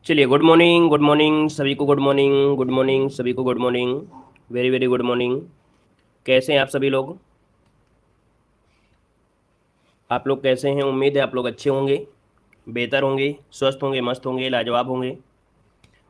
चलिए, good morning सभी को, गुड मॉर्निंग, गुड मॉर्निंग सभी को, good morning, very very good morning. कैसे हैं आप सभी लोग? आप लोग कैसे हैं? उम्मीद है आप लोग अच्छे होंगे, बेहतर होंगे, स्वस्थ होंगे, मस्त होंगे, लाजवाब होंगे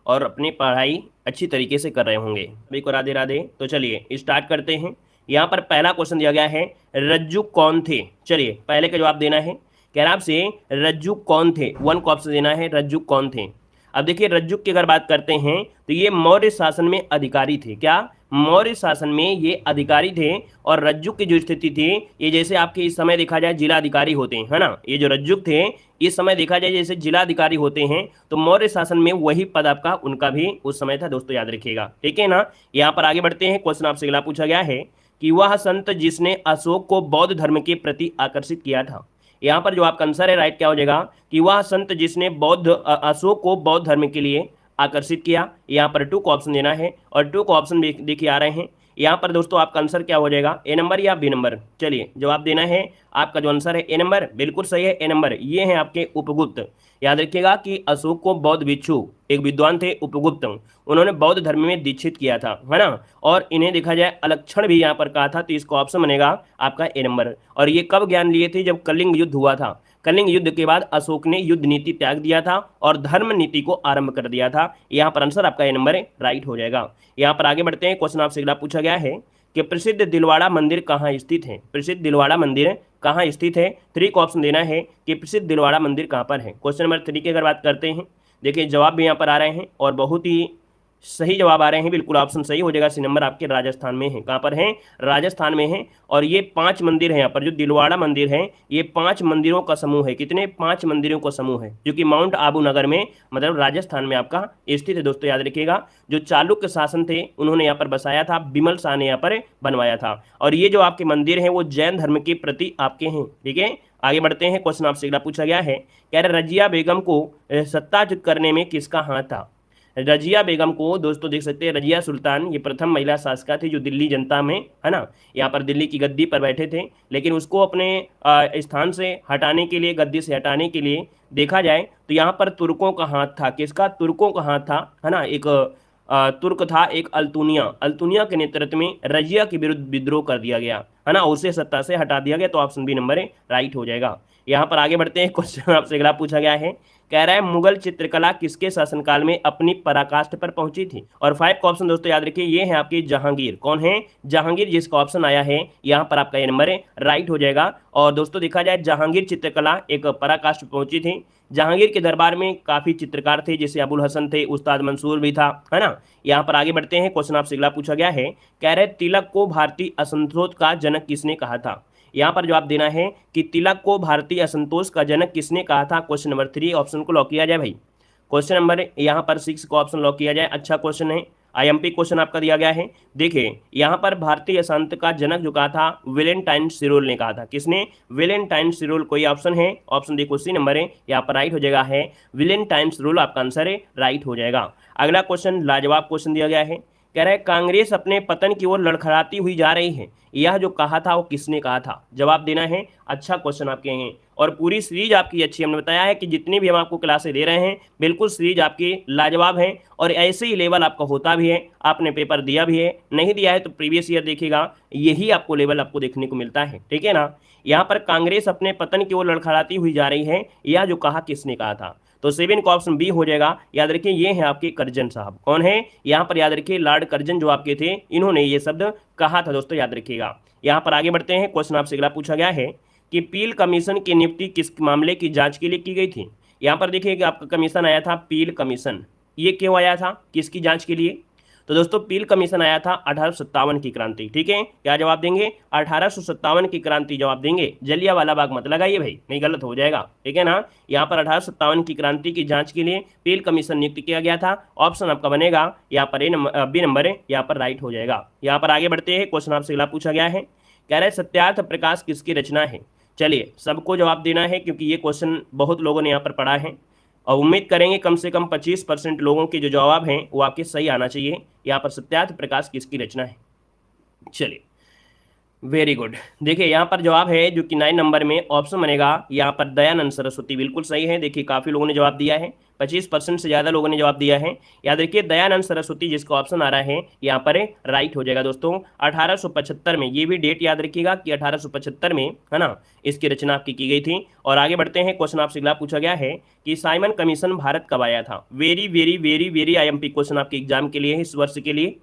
और अपनी पढ़ाई अच्छी तरीके से कर रहे होंगे। सभी को राधे राधे। तो चलिए स्टार्ट करते हैं। यहाँ पर पहला क्वेश्चन दिया गया है, रज्जू कौन थे? चलिए पहले का जवाब देना है। कह रहा आपसे रज्जू कौन थे, वन को ऑप्शन देना है, रज्जू कौन थे। अब देखिए रज्जू की अगर बात करते हैं तो ये मौर्य शासन में अधिकारी थे। क्या? मौर्य शासन में ये अधिकारी थे। और रज्जुक की जो स्थिति थी, ये जैसे आपके इस समय देखा जाए जिला अधिकारी होते हैं, है ना। ये जो रज्जुक थे इस समय देखा जाए जैसे जिला अधिकारी होते हैं, तो मौर्य शासन में वही पद आपका उनका भी उस समय था दोस्तों, याद रखिएगा, ठीक है ना। यहाँ पर आगे बढ़ते हैं। क्वेश्चन आपसे अगला पूछा गया है कि वह संत जिसने अशोक को बौद्ध धर्म के प्रति आकर्षित किया था। यहाँ पर जो आपका आंसर है राइट क्या हो जाएगा कि वह संत जिसने अशोक को बौद्ध धर्म के लिए आकर्षित किया। यहाँ पर टू को ऑप्शन देना है और टू को ऑप्शन देखिए आ रहे हैं। यहाँ पर दोस्तों आपका आंसर क्या हो जाएगा, ए नंबर या बी नंबर? चलिए जवाब देना है। आपका जो आंसर है ए नंबर, बिल्कुल सही है, ए नंबर। ये है आपके उपगुप्त। याद रखिएगा कि अशोक को बौद्ध भिक्षु, एक विद्वान थे उपगुप्त, उन्होंने बौद्ध धर्म में दीक्षित किया था, है ना। और इन्हें देखा जाए अलक्षण भी यहाँ पर कहा था, तो इसका ऑप्शन बनेगा आपका ए नंबर। और ये कब ज्ञान लिए थे? जब कलिंग युद्ध हुआ था। कलिंग युद्ध के बाद अशोक ने युद्ध नीति त्याग दिया था और धर्म नीति को आरंभ कर दिया था। यहाँ पर आंसर आपका ए नंबर राइट हो जाएगा। यहाँ पर आगे बढ़ते हैं। क्वेश्चन आपसे अगला पूछा गया है कि प्रसिद्ध दिलवाड़ा मंदिर कहाँ स्थित है? प्रसिद्ध दिलवाड़ा मंदिर कहाँ स्थित है? थ्री को ऑप्शन देना है कि प्रसिद्ध दिलवाड़ा मंदिर कहाँ पर है। क्वेश्चन नंबर थ्री की अगर बात करते हैं, देखिए जवाब भी यहाँ पर आ रहे हैं और बहुत ही सही जवाब आ रहे हैं, बिल्कुल ऑप्शन सही हो जाएगा। सी नंबर आपके राजस्थान में है। कहाँ पर है? राजस्थान में है। और ये 5 मंदिर है यहाँ पर, जो दिलवाड़ा मंदिर है ये 5 मंदिरों का समूह है। कितने? 5 मंदिरों का समूह है, जो कि माउंट आबू नगर में मतलब राजस्थान में आपका स्थित है। दोस्तों याद रखिएगा, जो चालुक्य शासन थे उन्होंने यहाँ पर बसाया था, बिमल शाह ने यहाँ पर बनवाया था। और ये जो आपके मंदिर हैं वो जैन धर्म के प्रति आपके हैं, ठीक है। आगे बढ़ते हैं। क्वेश्चन आपसे अगला पूछा गया है, कह रहे रजिया बेगम को सत्ताच्युत करने में किसका हाथ था? रजिया बेगम को दोस्तों देख सकते हैं, रजिया सुल्तान ये प्रथम महिला शासिका थी जो दिल्ली जनता में, है ना, यहाँ पर दिल्ली की गद्दी पर बैठे थे। लेकिन उसको अपने स्थान से हटाने के लिए, गद्दी से हटाने के लिए देखा जाए तो यहाँ पर तुर्कों का हाथ था। किसका? तुर्कों का हाथ था, है ना। एक तुर्क था, एक अल्तुनिया, अल्तुनिया के नेतृत्व में रजिया के विरुद्ध विद्रोह कर दिया गया, है ना, उसे सत्ता से हटा दिया गया। तो ऑप्शन बी नंबर राइट हो जाएगा। यहाँ पर आगे बढ़ते हैं। क्वेश्चन आपसे अगला पूछा गया है, कह रहा है मुगल चित्रकला किसके शासनकाल में अपनी पराकाष्ठ पर पहुंची थी? और 5 का ऑप्शन दोस्तों याद रखिए, ये है आपकी जहांगीर। कौन है? जहांगीर, जिसका ऑप्शन आया है यहाँ पर आपका ये नंबर राइट हो जाएगा। और दोस्तों देखा जाए जहांगीर चित्रकला एक पराकाष्ठ पर पहुंची थी। जहांगीर के दरबार में काफी चित्रकार थे, जैसे अबुल हसन थे, उस्ताद मंसूर भी था, है ना। यहाँ पर आगे बढ़ते हैं। क्वेश्चन आपसे अगला पूछा गया है, कह रहे तिलक को भारतीय असंतोष का जनक किसने कहा था? यहाँ पर जवाब देना है कि तिलक को भारतीय असंतोष का जनक किसने कहा था। क्वेश्चन नंबर 3 ऑप्शन को लॉक किया जाए भाई। क्वेश्चन नंबर यहाँ पर 6 को ऑप्शन लॉक किया जाए। अच्छा क्वेश्चन है, आईएमपी क्वेश्चन आपका दिया गया है। देखिए यहाँ पर भारतीय संत का जनक जो कहा था वेलेंटाइन सिरोल ने कहा था। किसने? वेलेंटाइन सिरोल। कोई ऑप्शन है? ऑप्शन देखो सी नंबर है, यहाँ पर राइट हो जाएगा है वेलेंटाइन सिरोल, आपका आंसर है राइट हो जाएगा। अगला क्वेश्चन लाजवाब क्वेश्चन दिया गया है, कह रहा है कांग्रेस अपने पतन की ओर लड़खड़ाती हुई जा रही है, यह जो कहा था वो किसने कहा था? जवाब देना है। अच्छा क्वेश्चन आपके हैं और पूरी सीरीज आपकी अच्छी, हमने बताया है कि जितनी भी हम आपको क्लासें दे रहे हैं बिल्कुल सीरीज आपकी लाजवाब है और ऐसे ही लेवल आपका होता भी है। आपने पेपर दिया भी है, नहीं दिया है तो प्रीवियस ईयर देखिएगा, यही आपको लेवल आपको देखने को मिलता है, ठीक है ना। यहाँ पर कांग्रेस अपने पतन की ओर लड़खड़ाती हुई जा रही है, यह जो कहा किसने कहा था? तो 7 का ऑप्शन बी हो जाएगा। याद रखिए ये हैं आपके कर्जन साहब। कौन है? यहाँ पर याद रखिए लॉर्ड कर्जन जो आपके थे, इन्होंने ये शब्द कहा था दोस्तों, याद रखिएगा। यहाँ पर आगे बढ़ते हैं। क्वेश्चन आपसे अगला पूछा गया है कि पील कमीशन की नियुक्ति किस मामले की जांच के लिए की गई थी? यहाँ पर देखिए कि आपका कमीशन आया था पील कमीशन, ये क्यों आया था, किसकी जांच के लिए? तो दोस्तों पील कमीशन आया था 1857 की क्रांति, ठीक है। क्या जवाब देंगे? 1857 की क्रांति जवाब देंगे। जलियांवाला बाग मत लगाइए भाई, नहीं गलत हो जाएगा, ठीक है ना। यहाँ पर 1857 की क्रांति की जांच के लिए पील कमीशन नियुक्त किया गया था। ऑप्शन आपका बनेगा यहाँ पर बी नंबर है, यहाँ पर राइट हो जाएगा। यहाँ पर आगे बढ़ते हैं। क्वेश्चन आपसे अगला पूछा गया है, कह रहे सत्यार्थ प्रकाश किसकी रचना है? चलिए सबको जवाब देना है क्योंकि ये क्वेश्चन बहुत लोगों ने यहाँ पर पढ़ा है और उम्मीद करेंगे कम से कम 25% लोगों के जो जवाब हैं वो आपके सही आना चाहिए। यहाँ पर सत्यार्थ प्रकाश किसकी रचना है? चलिए वेरी गुड। देखिए यहाँ पर जवाब है जो कि 9 नंबर में ऑप्शन बनेगा यहाँ पर दयानंद सरस्वती, बिल्कुल सही है। देखिए काफी लोगों ने जवाब दिया है, 25% से ज्यादा लोगों ने जवाब दिया है। याद रखिए दयानंद सरस्वती जिसका ऑप्शन आ रहा है यहाँ पर राइट हो जाएगा दोस्तों। 1875 में, ये भी डेट याद रखिएगा कि 1875 में, है ना, इसकी रचना आपकी की गई थी। और आगे बढ़ते हैं, क्वेश्चन आपसे अगला पूछा गया है कि साइमन कमीशन भारत कब आया था। Very very very very IMP question आपके एग्जाम के लिए है, इस वर्ष के लिए।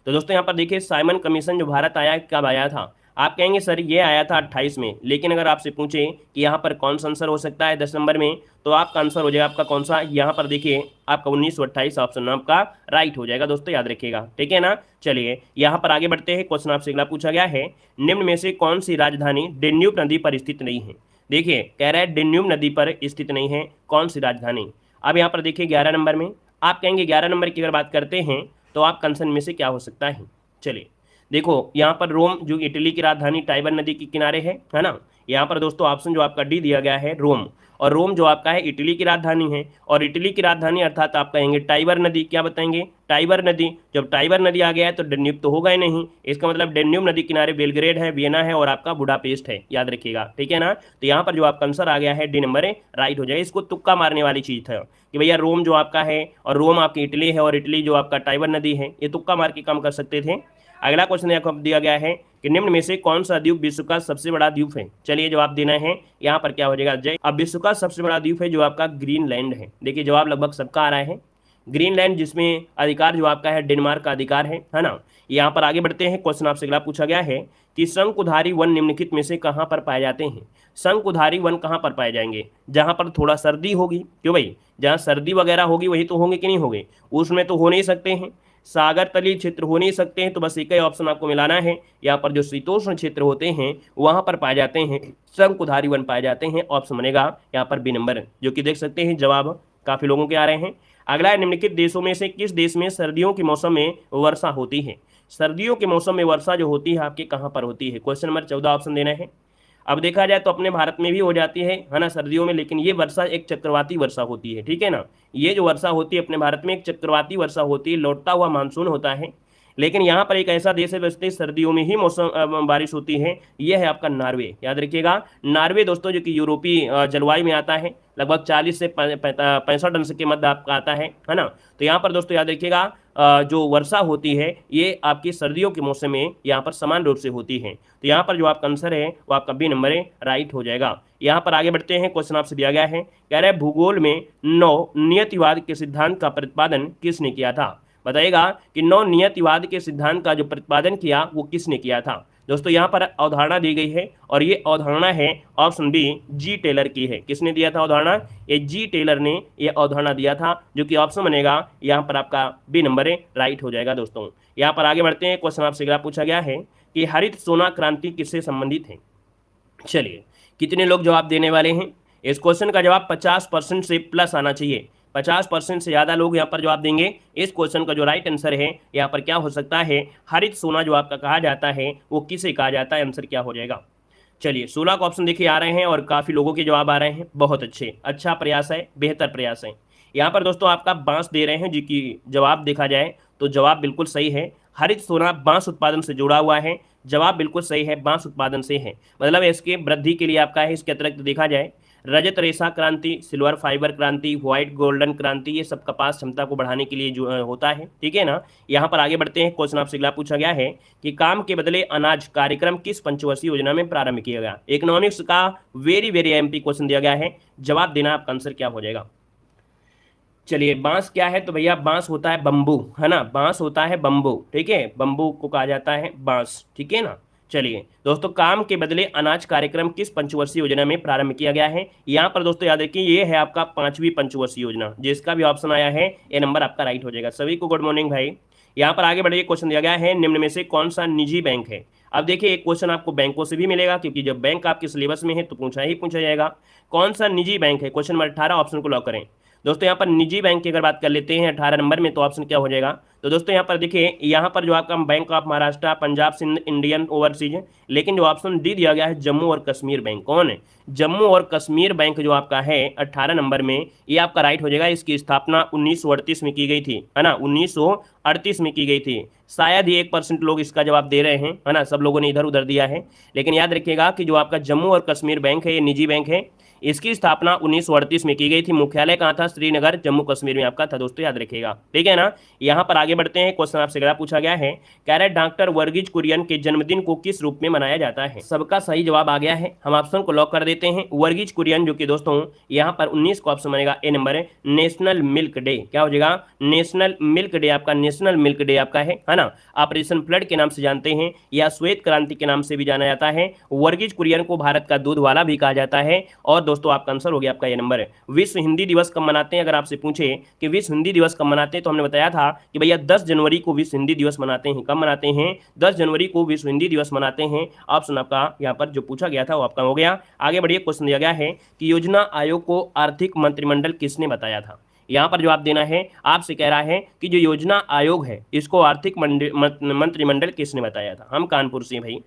तो दोस्तों यहाँ पर देखिए साइमन कमीशन जो भारत आया कब आया था। आप कहेंगे सर ये आया था 28 में, लेकिन अगर आपसे पूछें कि यहाँ पर कौन सा आंसर हो सकता है 10 नंबर में, तो आपका आंसर हो जाएगा आपका कौन सा, यहाँ पर देखिए आपका 1928 ऑप्शन आपका राइट हो जाएगा दोस्तों, याद रखिएगा, ठीक है ना। चलिए यहाँ पर आगे बढ़ते हैं, क्वेश्चन आपसे अगला पूछा गया है, निम्न में से कौन सी राजधानी डेन्यूब नदी पर स्थित नहीं है। देखिए कह रहा है डेन्यूब नदी पर स्थित नहीं है, कौन सी राजधानी। अब यहाँ पर देखिए 11 नंबर में, आप कहेंगे 11 नंबर की अगर बात करते हैं तो आप कंसन में से क्या हो सकता है। चलिए देखो यहाँ पर रोम जो इटली की राजधानी टाइबर नदी के किनारे है ना। यहाँ पर दोस्तों ऑप्शन जो आपका डी दिया गया है रोम, और रोम जो आपका है इटली की राजधानी है, और इटली की राजधानी अर्थात आप कहेंगे टाइबर नदी, क्या बताएंगे टाइबर नदी। जब टाइबर नदी आ गया है तो डेन्यूब तो होगा ही नहीं, इसका मतलब डेन्यूब नदी किनारे बेलग्रेड है, वियना है और आपका बुडापेस्ट है, याद रखिएगा, ठीक है ना। तो यहाँ पर जो आपका आंसर आ गया है डी नंबर राइट हो जाएगा। इसको तुक्का मारने वाली चीज था कि भैया रोम जो आपका है और रोम आपकी इटली है और इटली जो आपका टाइबर नदी है, ये तुक्का मार के काम कर सकते थे। अगला क्वेश्चन आपको दिया गया है कि निम्न में से कौन सा द्वीप विश्व का सबसे बड़ा द्वीप है। चलिए जवाब देना है, यहाँ पर क्या हो जाएगा जय। अब विश्व का सबसे बड़ा द्वीप है जो आपका ग्रीनलैंड है। देखिए जवाब लगभग सबका आ रहा है ग्रीनलैंड, जिसमें अधिकार जो आपका है डेनमार्क का अधिकार है ना। यहाँ पर आगे बढ़ते हैं, क्वेश्चन आपसे अगला पूछा गया है कि शंकुधारी वन निम्नलिखित में से कहाँ पर पाए जाते हैं। शंकुधारी वन कहाँ पर पाए जाएंगे, जहाँ पर थोड़ा सर्दी होगी, क्यों भाई, जहाँ सर्दी वगैरह होगी वही तो होंगे कि नहीं होंगे, उसमें तो हो नहीं सकते हैं। सागर तलीय क्षेत्र हो नहीं सकते हैं, तो बस एक ही ऑप्शन आपको मिलाना है, यहाँ पर जो शीतोष्ण क्षेत्र होते हैं वहां पर पाए जाते हैं शंकुधारी वन पाए जाते हैं। ऑप्शन बनेगा यहाँ पर बी नंबर, जो कि देख सकते हैं जवाब काफी लोगों के आ रहे हैं। अगला है निम्नलिखित देशों में से किस देश में सर्दियों के मौसम में वर्षा होती है। सर्दियों के मौसम में वर्षा जो होती है आपके कहाँ पर होती है, क्वेश्चन नंबर 14 ऑप्शन देना है। अब देखा जाए तो अपने भारत में भी हो जाती है ना सर्दियों में, लेकिन ये वर्षा एक चक्रवाती वर्षा होती है, ठीक है ना। ये जो वर्षा होती है अपने भारत में एक चक्रवाती वर्षा होती है, लौटता हुआ मानसून होता है। लेकिन यहाँ पर एक ऐसा देश है वैसे सर्दियों में ही मौसम बारिश होती है, यह है आपका नॉर्वे, याद रखिएगा। नॉर्वे दोस्तों जो कि यूरोपीय जलवायु में आता है, लगभग 40 से 65 अंश के मध्य आपका आता है ना। तो यहाँ पर दोस्तों याद रखिएगा जो वर्षा होती है ये आपकी सर्दियों के मौसम में यहाँ पर समान रूप से होती है। तो यहाँ पर जो आपका आंसर है वो आपका बी नंबर राइट हो जाएगा। यहाँ पर आगे बढ़ते हैं, क्वेश्चन आपसे दिया गया है, कह रहे हैं भूगोल में नौ नियतिवाद के सिद्धांत का प्रतिपादन किसने किया था। बताइएगा कि नौ नियतिवाद के सिद्धांत का जो प्रतिपादन किया वो किसने किया था। दोस्तों यहाँ पर अवधारणा दी गई है और ये अवधारणा है ऑप्शन बी जी टेलर की है। किसने दिया था अवधारणा, ये जी टेलर ने ये अवधारणा दिया था, जो कि ऑप्शन बनेगा यहाँ पर आपका बी नंबर राइट हो जाएगा। दोस्तों यहाँ पर आगे बढ़ते हैं, क्वेश्चन आपसे अगला पूछा गया है कि हरित सोना क्रांति किससे संबंधित है। चलिए कितने लोग जवाब देने वाले हैं, इस क्वेश्चन का जवाब 50% से प्लस आना चाहिए। 50% से ज़्यादा लोग यहाँ पर जवाब देंगे। इस क्वेश्चन का जो राइट आंसर है यहाँ पर क्या हो सकता है, हरित सोना जो आपका कहा जाता है वो किसे कहा जाता है, आंसर क्या हो जाएगा। चलिए 16 का ऑप्शन देखिए आ रहे हैं और काफ़ी लोगों के जवाब आ रहे हैं, बहुत अच्छे, अच्छा प्रयास है, बेहतर प्रयास है। यहाँ पर दोस्तों आपका बांस दे रहे हैं, जी की जवाब देखा जाए तो जवाब बिल्कुल सही है। हरित सोना बांस उत्पादन से जुड़ा हुआ है, जवाब बिल्कुल सही है, बांस उत्पादन से है, मतलब इसके वृद्धि के लिए आपका है। इसके अतिरिक्त देखा जाए रजत रेशा क्रांति, सिल्वर फाइबर क्रांति, व्हाइट गोल्डन क्रांति, ये सब कपास क्षमता को बढ़ाने के लिए जो होता है, ठीक है ना। यहाँ पर आगे बढ़ते हैं, क्वेश्चन आपसे अगला पूछा गया है कि काम के बदले अनाज कार्यक्रम किस पंचवर्षीय योजना में प्रारंभ किया गया। इकोनॉमिक्स का वेरी वेरी एमपी क्वेश्चन दिया गया है, जवाब देना, आपका आंसर क्या हो जाएगा। चलिए बांस क्या है, तो भैया बांस होता है बम्बू, है ना, बांस होता है बम्बू, ठीक है, बम्बू को कहा जाता है बांस, ठीक है ना। चलिए दोस्तों काम के बदले अनाज कार्यक्रम किस पंचवर्षीय योजना में प्रारंभ किया गया है। यहाँ पर दोस्तों याद रखिए ये है आपका 5वीं पंचवर्षीय योजना, जिसका भी ऑप्शन आया है ये नंबर आपका राइट हो जाएगा। सभी को गुड मॉर्निंग भाई। यहाँ पर आगे बढ़िए, क्वेश्चन दिया गया है निम्न में से कौन सा निजी बैंक है। अब देखिए एक क्वेश्चन आपको बैंकों से भी मिलेगा, क्योंकि जब बैंक आपके सिलेबस में है तो पूछा ही पूछा जाएगा। कौन सा निजी बैंक है, क्वेश्चन नंबर 18 ऑप्शन को लॉक करें। दोस्तों यहाँ पर निजी बैंक की अगर बात कर लेते हैं 18 नंबर में, तो ऑप्शन क्या हो जाएगा? तो दोस्तों यहाँ पर देखिए, यहाँ पर जो आपका bank of Maharashtra, Punjab Sindh, Indian Overseas है, लेकिन जो ऑप्शन डी दिया गया है जम्मू और कश्मीर बैंक, कौन है? जम्मू और कश्मीर बैंक जो आपका है 18 नंबर में, ये आपका राइट हो जाएगा। इसकी स्थापना 1938 में की गई थी, है ना, 1938 में की गई थी। शायद ही 1% लोग इसका जवाब दे रहे हैं, है ना, सब लोगों ने इधर उधर दिया है। लेकिन याद रखिएगा कि जो आपका जम्मू और कश्मीर बैंक है, ये निजी बैंक है, इसकी स्थापना 1938 में की गई थी। मुख्यालय कहाँ था? श्रीनगर, जम्मू कश्मीर में आपका था दोस्तों, याद रखिएगा, ठीक है ना। यहाँ पर आगे बढ़ते हैं, क्वेश्चन आपसे अगला पूछा गया है, कह रहा है डॉक्टर वर्गीज कुरियन के जन्मदिन को किस रूप में मनाया जाता है? सबका सही जवाब आ गया है, हम ऑप्शन को लॉक कर देते हैं। वर्गीज कुरियन, जो कि दोस्तों यहाँ पर 19 को ऑप्शन बनेगा, ए नंबर है, नेशनल मिल्क डे। क्या हो जाएगा? नेशनल मिल्क डे आपका, नेशनल मिल्क डे आपका है ना। ऑपरेशन फ्लड के नाम से जानते हैं या श्वेत क्रांति के नाम से भी जाना जाता है। वर्गीज कुरियन को भारत का दूध वाला भी कहा जाता है। और दोस्तों आपका आंसर हो गया आपका ये नंबर है। विश्व हिंदी दिवस कब मनाते हैं? अगर आपसे पूछे कि विश्व हिंदी दिवस कब मनाते हैं, तो हमने बताया था कि भैया 10 जनवरी को विश्व हिंदी दिवस मनाते हैं। कब मनाते हैं? 10 जनवरी को विश्व हिंदी दिवस मनाते हैं। ऑप्शन आपका यहाँ पर जो पूछा गया था वो आपका हो गया। आगे बढ़िए, क्वेश्चन दिया गया है कि योजना आयोग को आर्थिक मंत्रिमंडल किसने बताया था? यहाँ पर जवाब देना है, आपसे कह रहा है कि जो योजना आयोग है इसको आर्थिक मंत्रिमंडल किसने बताया था? हम कानपुर से हैं भाई,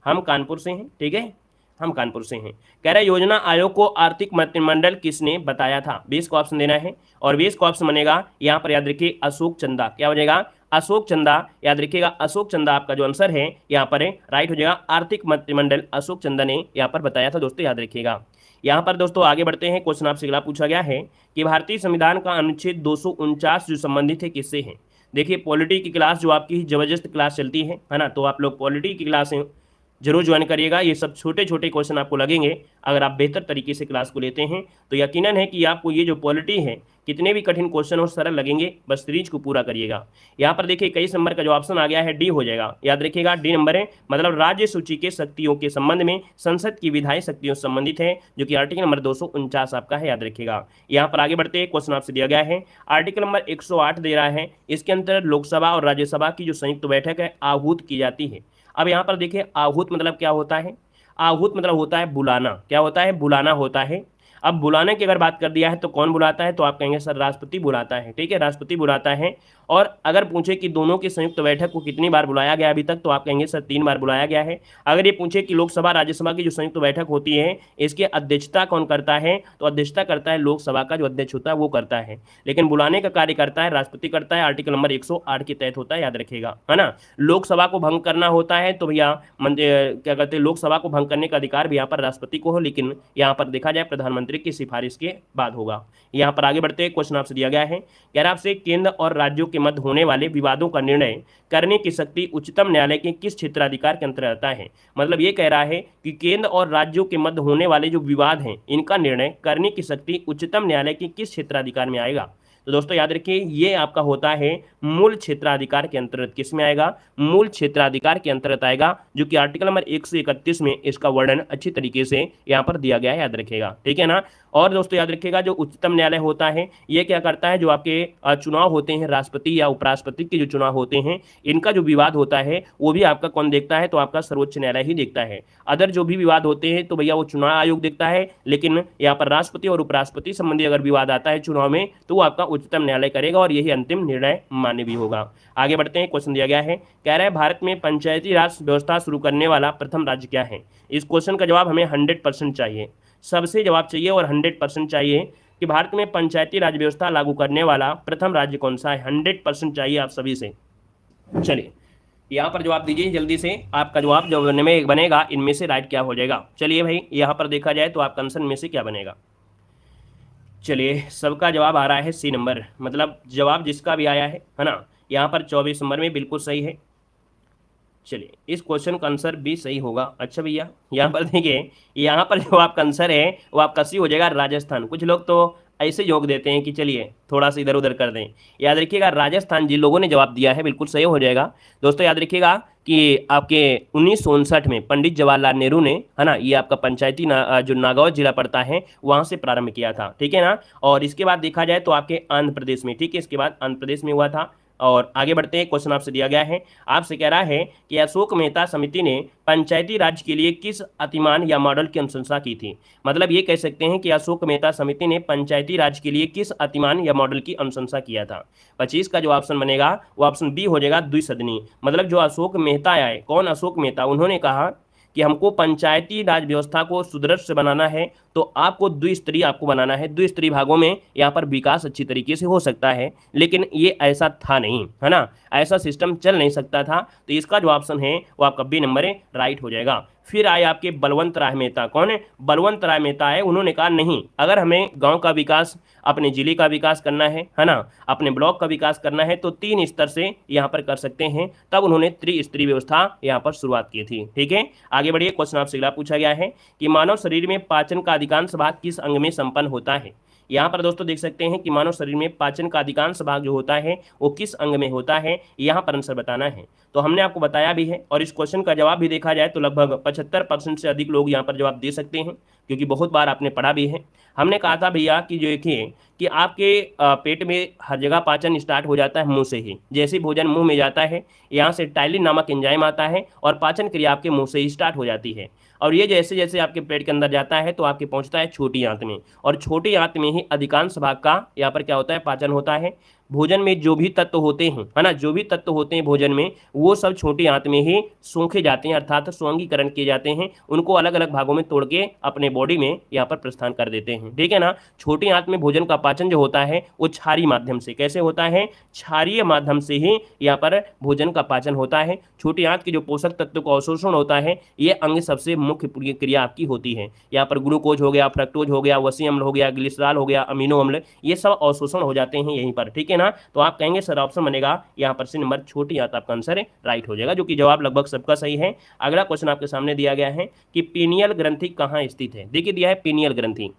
हम कानपुर से हैं, ठीक है, हम कानपुर से हैं। कह रहे योजना आयोग को आर्थिक मंत्रिमंडल किसने बताया था? 20 का ऑप्शन देना है, और 20 का ऑप्शन बनेगा यहाँ पर, याद रखिए, अशोक चंदा। क्या हो जाएगा? अशोक चंदा, याद रखिएगा, अशोक चंदा आपका जो आंसर है यहाँ पर है, राइट हो जाएगा। आर्थिक मंत्रिमंडल अशोक चंदा ने यहाँ पर बताया था दोस्तों, याद रखिएगा। यहाँ पर दोस्तों आगे बढ़ते हैं, क्वेश्चन आपसे अगला पूछा गया है कि भारतीय संविधान का अनुच्छेद 249 जो संबंधित है किससे है? देखिए, पॉलिटी की क्लास जो आपकी जबरदस्त क्लास चलती है ना, तो आप लोग पॉलिटी की क्लास जरूर ज्वाइन करिएगा। ये सब छोटे छोटे क्वेश्चन आपको लगेंगे, अगर आप बेहतर तरीके से क्लास को लेते हैं तो यकीनन है कि आपको ये जो पॉलिटी है, कितने भी कठिन क्वेश्चन और सरल लगेंगे, बस सीरीज को पूरा करिएगा। यहाँ पर देखिए 21 नंबर का जो ऑप्शन आ गया है डी हो जाएगा, याद रखिएगा, डी नंबर है, मतलब राज्य सूची के शक्तियों के संबंध में संसद की विधायी शक्तियों से संबंधित है, जो कि आर्टिकल नंबर 249 आपका है, याद रखिएगा। यहाँ पर आगे बढ़ते हैं, क्वेश्चन आपसे दिया गया है, आर्टिकल नंबर 108 दे रहा है, इसके अंतर्गत लोकसभा और राज्यसभा की जो संयुक्त बैठक है आहूत की जाती है। अब यहाँ पर देखिए, आहूत मतलब क्या होता है? आहूत मतलब होता है बुलाना। क्या होता है? बुलाना होता है। अब बुलाने की अगर बात कर दिया है तो कौन बुलाता है? तो आप कहेंगे सर राष्ट्रपति बुलाता है, ठीक है, राष्ट्रपति बुलाता है। और अगर पूछे कि दोनों की संयुक्त बैठक को कितनी बार बुलाया गया अभी तक, तो आप कहेंगे सर 3 बार बुलाया गया है। अगर ये पूछे कि लोकसभा राज्यसभा की जो संयुक्त बैठक होती है इसकी अध्यक्षता कौन करता है, तो अध्यक्षता करता है लोकसभा का जो अध्यक्ष होता है वो करता है, लेकिन बुलाने का कार्य करता है राष्ट्रपति करता है, आर्टिकल नंबर 108 के तहत होता है, याद रखिएगा, है ना। लोकसभा को भंग करना होता है तो भैया क्या कहते हैं, लोकसभा को भंग करने का अधिकार भी यहाँ पर राष्ट्रपति को हो, लेकिन यहाँ पर देखा जाए प्रधानमंत्री की सिफारिश के बाद होगा। यहाँ पर आगे बढ़ते हैं, क्वेश्चन आपसे दिया गया है, कह रहा आपसे केंद्र और राज्यों के मध्य होने वाले विवादों का निर्णय करने की शक्ति उच्चतम न्यायालय के किस क्षेत्राधिकार के अंतर्गत आता है? मतलब ये कह रहा है कि केंद्र और राज्यों के मध्य होने वाले जो विवाद हैं इनका निर्णय करने की शक्ति उच्चतम न्यायालय के किस क्षेत्राधिकार में आएगा? तो दोस्तों याद रखिए, ये आपका होता है मूल क्षेत्राधिकार के अंतर्गत। किस में आएगा? मूल क्षेत्राधिकार के अंतर्गत आएगा, जो कि आर्टिकल नंबर 131 में इसका वर्णन अच्छी तरीके से यहाँ पर दिया गया है, याद रखिएगा, ठीक है ना। और दोस्तों याद रखिएगा, जो उच्चतम न्यायालय होता है ये क्या करता है, जो आपके चुनाव होते हैं राष्ट्रपति या उपराष्ट्रपति के जो चुनाव होते हैं इनका जो विवाद होता है वो भी आपका कौन देखता है? तो आपका सर्वोच्च न्यायालय ही देखता है। अदर जो भी विवाद होते हैं तो भैया वो चुनाव आयोग देखता है, लेकिन यहाँ पर राष्ट्रपति और उपराष्ट्रपति संबंधी अगर विवाद आता है चुनाव में तो वो आपका उच्चतम न्यायालय करेगा और यही अंतिम निर्णय मान्य भी होगा। आगे बढ़ते हैं, क्वेश्चन दिया गया है, कह रहा है भारत में पंचायती राज व्यवस्था शुरू करने वाला प्रथम राज्य क्या है? इस क्वेश्चन का जवाब हमें 100% चाहिए, सबसे जवाब चाहिए और 100% चाहिए कि भारत में पंचायती राज व्यवस्था लागू करने वाला प्रथम राज्य कौन सा है। 100% चाहिए आप सभी से। चलिए यहाँ पर जवाब दीजिए जल्दी से, आपका जवाब जो बनेगा इनमें से राइट क्या हो जाएगा। चलिए भाई यहाँ पर देखा जाए तो आपका आंसर में से क्या बनेगा। चलिए सबका जवाब आ रहा है सी नंबर, मतलब जवाब जिसका भी आया है ना, यहाँ पर 24 नंबर में बिल्कुल सही है। चलिए इस क्वेश्चन का आंसर भी सही होगा। अच्छा भैया यहाँ पर देखिए, यहाँ पर जो आपका आंसर है वो आपका सी हो जाएगा राजस्थान। कुछ लोग तो ऐसे योग देते हैं कि चलिए थोड़ा सा इधर उधर कर दें। याद रखिएगा राजस्थान जिन लोगों ने जवाब दिया है बिल्कुल सही हो जाएगा। दोस्तों याद रखिएगा कि आपके 1959 में पंडित जवाहरलाल नेहरू ने, है ना, ये आपका पंचायती जो नागौर जिला पड़ता है वहाँ से प्रारंभ किया था, ठीक है ना। और इसके बाद देखा जाए तो आपके आंध्र प्रदेश में, ठीक है, इसके बाद आंध्र प्रदेश में हुआ था, और आगे बढ़ते हैं, क्वेश्चन आपसे दिया गया है, आपसे कह रहा है कि अशोक मेहता समिति ने पंचायती राज के लिए किस अतिमान या मॉडल की अनुशंसा की थी। मतलब ये कह सकते हैं कि अशोक मेहता समिति ने पंचायती राज के लिए किस अतिमान या मॉडल की अनुशंसा किया था। 25 का जो ऑप्शन बनेगा वो ऑप्शन बी हो जाएगा, द्विसदनी। मतलब जो अशोक मेहता आए, कौन अशोक मेहता, उन्होंने कहा कि हमको पंचायती राज व्यवस्था को सुदृढ़ से बनाना है, तो आपको द्विस्तरीय आपको बनाना है, द्विस्तरीय भागों में यहाँ पर विकास अच्छी तरीके से हो सकता है, लेकिन ये ऐसा था नहीं, है ना, ऐसा सिस्टम चल नहीं सकता था। तो इसका जो ऑप्शन है वो आपका बी नंबर है, राइट हो जाएगा। फिर आए आपके बलवंत राय मेहता, कौन है, बलवंत राय मेहता है, उन्होंने कहा नहीं, अगर हमें गांव का विकास, अपने जिले का विकास करना है ना, अपने ब्लॉक का विकास करना है, तो 3 स्तर से यहाँ पर कर सकते हैं। तब उन्होंने त्रिस्तरीय व्यवस्था यहाँ पर शुरुआत की थी। ठीक है, आगे बढ़िए, क्वेश्चन आपसे अगला पूछा गया है कि मानव शरीर में पाचन का अधिकांश भाग किस अंग में संपन्न होता है। यहाँ पर दोस्तों देख सकते हैं कि मानव शरीर में पाचन का अधिकांश भाग जो होता है वो किस अंग में होता है, यहाँ पर आंसर बताना है। तो हमने आपको बताया भी है, और इस क्वेश्चन का जवाब भी देखा जाए तो लगभग 75% से अधिक लोग यहाँ पर जवाब दे सकते हैं, क्योंकि बहुत बार आपने पढ़ा भी है। हमने कहा था भैया कि जो देखिए कि आपके पेट में हर जगह पाचन स्टार्ट हो जाता है मुंह से ही। जैसे भोजन मुंह में जाता है, यहाँ से टाइलिन नामक एंजाइम आता है और पाचन क्रिया आपके मुंह से ही स्टार्ट हो जाती है। और ये जैसे जैसे आपके पेट के अंदर जाता है तो आपके पहुंचता है छोटी आंत में, और छोटी आंत में ही अधिकांश भाग का यहाँ पर क्या होता है, पाचन होता है। भोजन में जो भी तत्व होते हैं, है ना, जो भी तत्व होते हैं भोजन में, वो सब छोटी आंत में ही सोखे जाते हैं, अर्थात स्वांगीकरण किए जाते हैं। उनको अलग अलग भागों में तोड़ के अपने बॉडी में यहाँ पर प्रस्थान कर देते हैं। ठीक है ना, छोटी आंत में भोजन का पाचन जो होता है वो क्षारीय माध्यम से, कैसे होता है, क्षारीय माध्यम से ही यहाँ पर भोजन का पाचन होता है। छोटी आंत के जो पोषक तत्व का अवशोषण होता है, ये अंग सबसे मुख्य क्रिया आपकी होती है। यहाँ पर ग्लूकोज हो गया, फ्रक्टोज हो गया, वसी अम्ल हो गया, ग्लिसरॉल हो गया, अमीनो अम्ल, ये सब अवशोषण हो जाते हैं यहीं पर। ठीक है ना, तो आप कहेंगे सर ऑप्शन बनेगा यहाँ पर से नंबर छोटी आंत आपका आंसर है, राइट हो जाएगा, जो कि जवाब लगभग सबका सही है। अगला क्वेश्चन आपके सामने दिया गया है कि पीनियल ग्रंथि कहाँ स्थित है। देखिए दिया है पीनियल ग्रंथि,